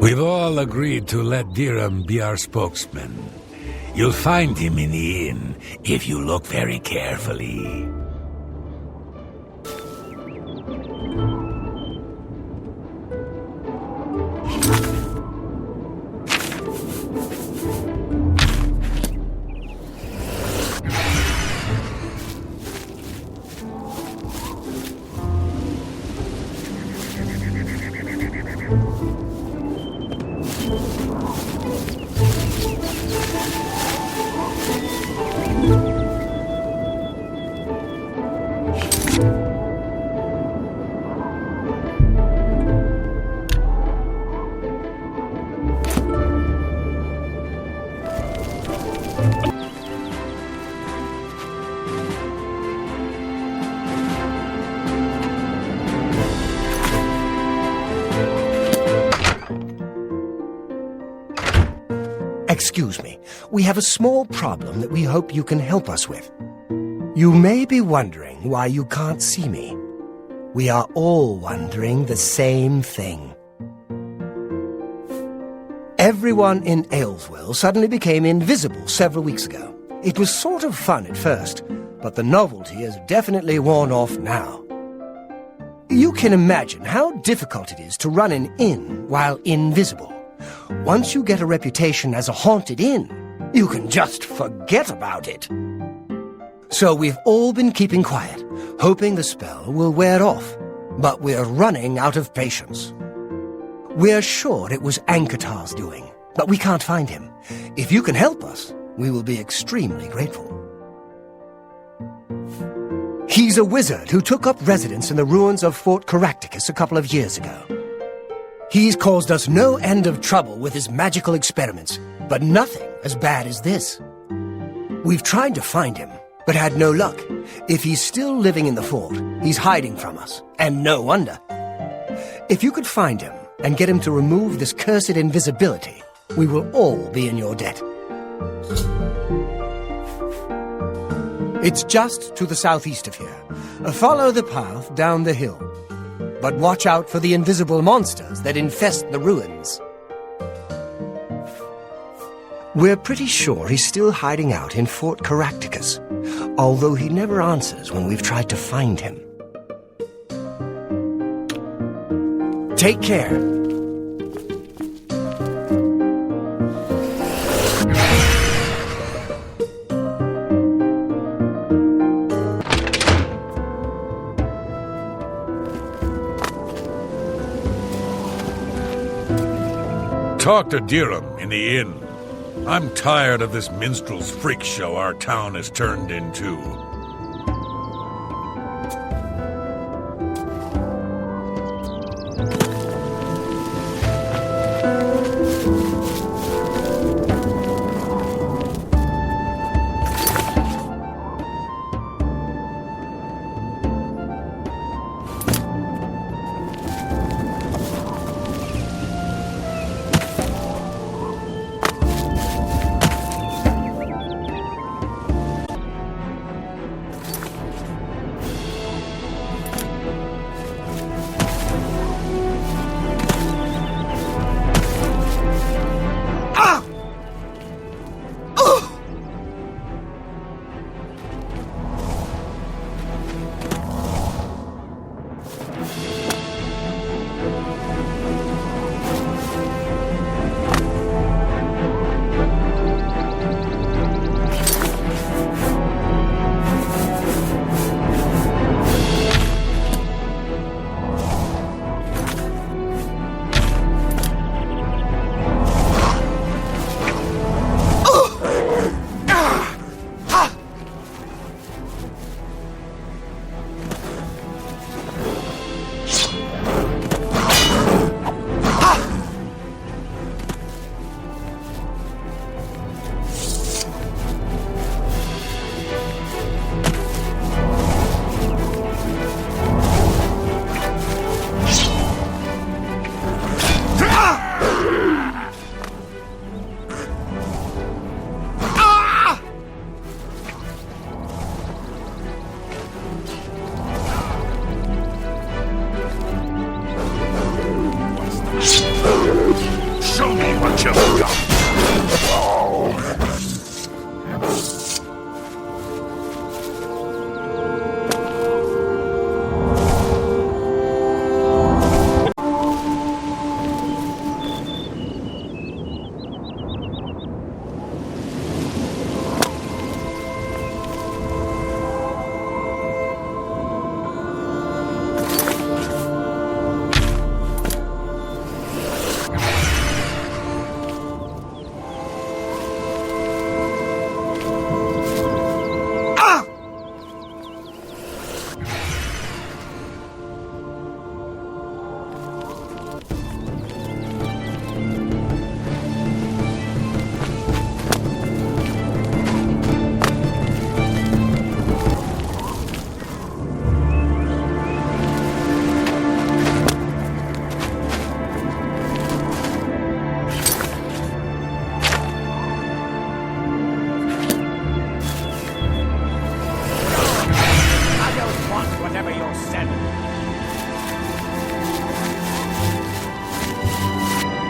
We've all agreed to let Dirham be our spokesman. You'll find him in the inn if you look very carefully. Excuse me, we have a small problem that we hope you can help us with. You may be wondering why you can't see me. We are all wondering the same thing. Everyone in Ayleswell suddenly became invisible several weeks ago. It was sort of fun at first, but the novelty has definitely worn off now. You can imagine how difficult it is to run an inn while invisible. Once you get a reputation as a haunted inn, you can just forget about it. So we've all been keeping quiet, hoping the spell will wear off. But we're running out of patience. We're sure it was Ankatar's doing, but we can't find him. If you can help us, we will be extremely grateful. He's a wizard who took up residence in the ruins of Fort Caractacus a couple of years ago. He's caused us no end of trouble with his magical experiments, but nothing as bad as this. We've tried to find him, but had no luck. If he's still living in the fort, he's hiding from us, and no wonder. If you could find him and get him to remove this cursed invisibility, we will all be in your debt. It's just to the southeast of here. Follow the path down the hill. But watch out for the invisible monsters that infest the ruins. We're pretty sure he's still hiding out in Fort Caractacus, although he never answers when we've tried to find him. Take care. Talk to Dirham in the inn. I'm tired of this minstrel's freak show our town has turned into. Show me what you've got.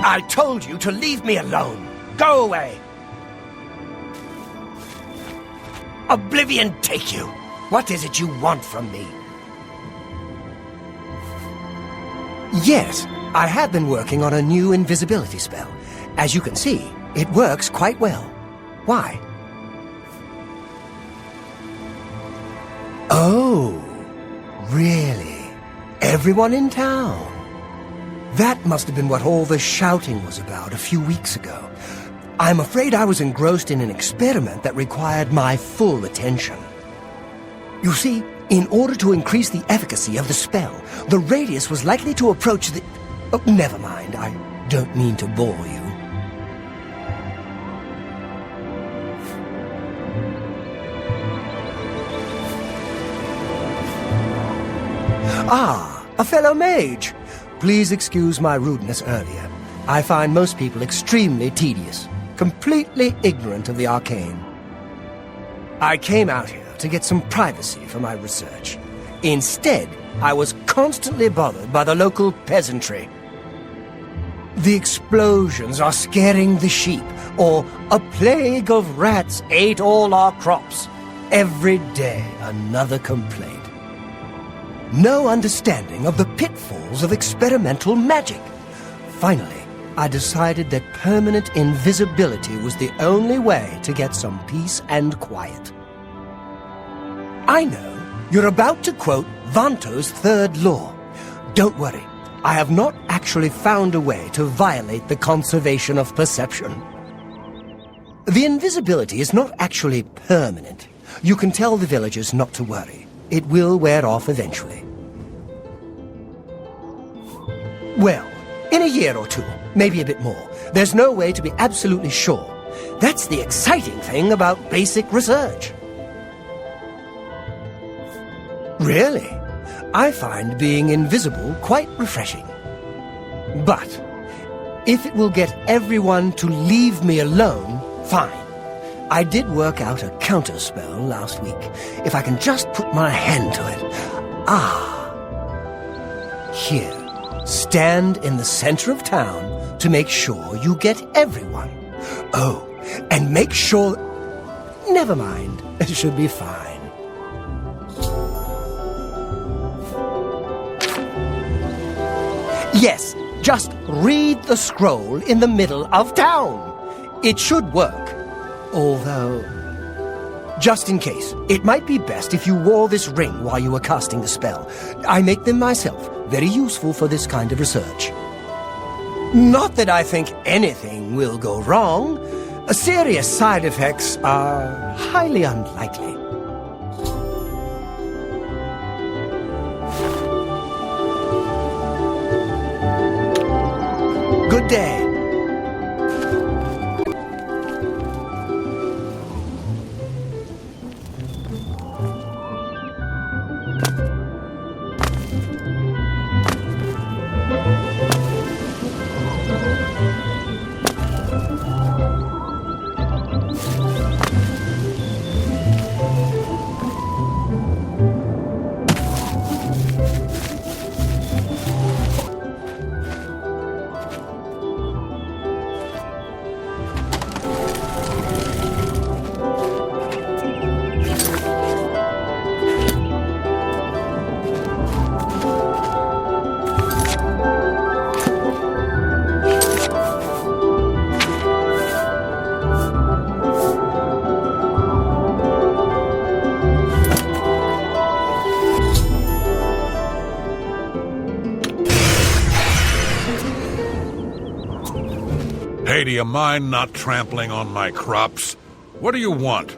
I told you to leave me alone. Go away. Oblivion take you. What is it you want from me? Yes, I have been working on a new invisibility spell. As you can see, it works quite well. Why? Oh, really? Everyone in town? That must have been what all the shouting was about a few weeks ago. I'm afraid I was engrossed in an experiment that required my full attention. You see, in order to increase the efficacy of the spell, the radius was likely to approach the... Oh, never mind, I don't mean to bore you. Ah, a fellow mage. Please excuse my rudeness earlier. I find most people extremely tedious, completely ignorant of the arcane. I came out here to get some privacy for my research. Instead, I was constantly bothered by the local peasantry. The explosions are scaring the sheep, or a plague of rats ate all our crops. Every day, another complaint. No understanding of the pitfalls of experimental magic. Finally, I decided that permanent invisibility was the only way to get some peace and quiet. I know you're about to quote Vanto's third law. Don't worry, I have not actually found a way to violate the conservation of perception. The invisibility is not actually permanent. You can tell the villagers not to worry. It will wear off eventually. Well, in a year or two, maybe a bit more. There's no way to be absolutely sure. That's the exciting thing about basic research. Really? I find being invisible quite refreshing. But if it will get everyone to leave me alone, fine. I did work out a counterspell last week. If I can just put my hand to it. Ah. Here. Stand in the center of town to make sure you get everyone. Oh, and make sure... Never mind. It should be fine. Yes, just read the scroll in the middle of town. It should work. Although, just in case, it might be best if you wore this ring while you were casting the spell. I make them myself, very useful for this kind of research. Not that I think anything will go wrong. Serious side effects are highly unlikely. Good day. Hey, do you mind not trampling on my crops? What do you want?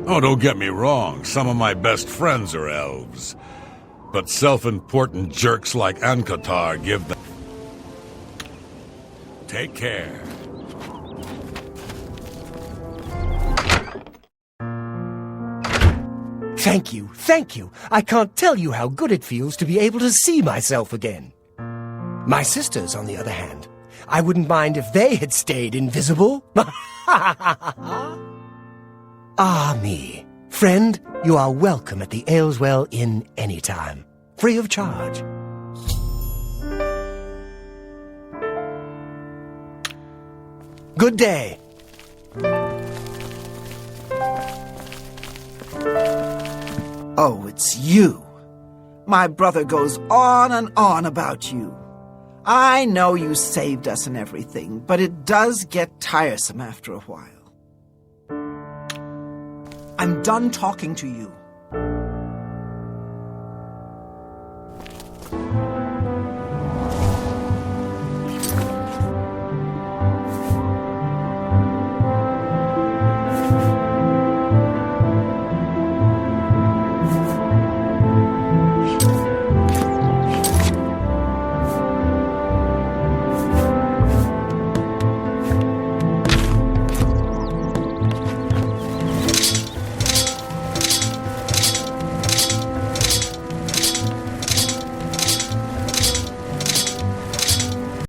Oh, don't get me wrong. Some of my best friends are elves. But self-important jerks like Ankatar give them... Take care. Thank you, thank you. I can't tell you how good it feels to be able to see myself again. My sisters, on the other hand, I wouldn't mind if they had stayed invisible. Ah, me. Friend, you are welcome at the Ayleswell Inn anytime. Free of charge. Good day. Oh, it's you. My brother goes on and on about you. I know you saved us and everything, but it does get tiresome after a while. I'm done talking to you.